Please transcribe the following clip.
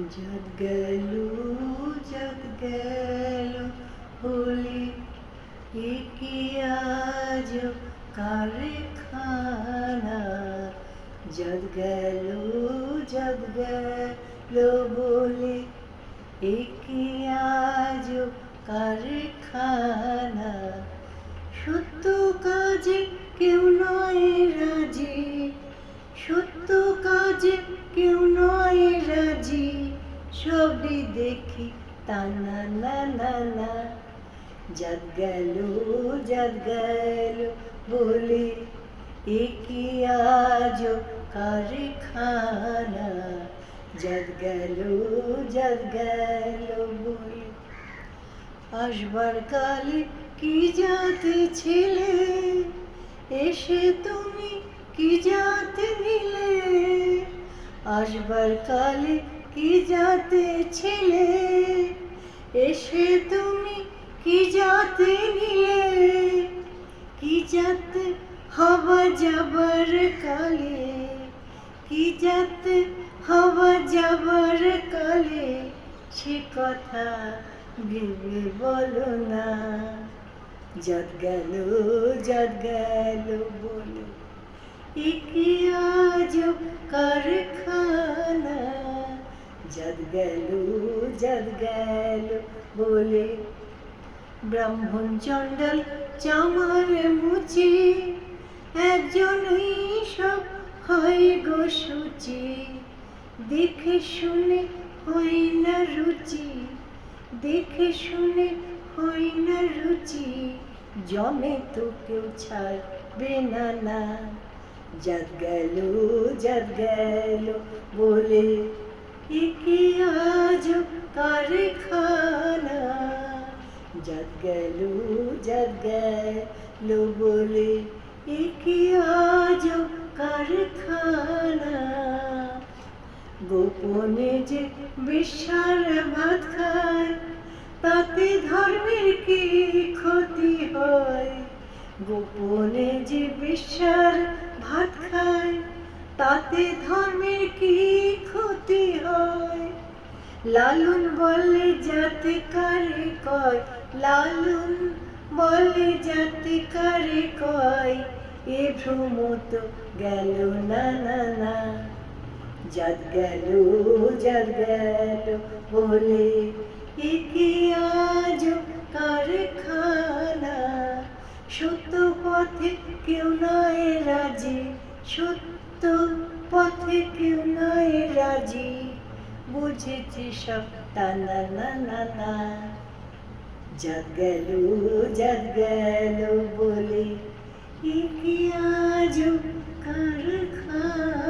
जग गलो जग गलो होली आज कारखाना जग गलो बोले आज कारखाना সত্য কাজে কেউ নয় রাজি সত্য কাজে কেউ নয় রাজি সবই দেখি তা না না না না जग गलो बोले आज कारखाना जग गलो बोले আসবার কালে কি জাতে ছিলে এসে তুমি কি জাতে নিলে আসবার কালে কি জাতে ছিলে এসে তুমি কি জাতে নিলে কি জাতে হওয়া যাবার কালে কি জাতে হওয়া যাবার কালে সে কথা ভেবে বলো না जग गलो बोलो आज कारखाना जग गलो बोले ব্রাহ্মণ চণ্ডাল চামার মুচি একজনই সব হয় গো সূচি দেখে শুনে হয় না রুচি দেখে শুনে হয় না রুচি জমে তো কেউ ছাড়বে না না जग गलो बोले आज कारखाना जग गलो बोले आज कारखाना গোপনে যে বেশ্যার ভাত খায় তাতে ধর্মের কি ক্ষতি হয় গোপনে যে বেশ্যার ভাত খায় তাতে ধর্মের কি ক্ষতি হয় লালন বলে যাতে কারে কয় লালন বলে যাতে কারে কয় এ ভ্রম তো গেল না না না जग गलो बोले आज कारखाना সত্য পথে কেউ নয় রাজি সত্য পথে কেউ নয় রাজি বুঝেছি সব তা না না না না जग गलो बोले आज कारखाना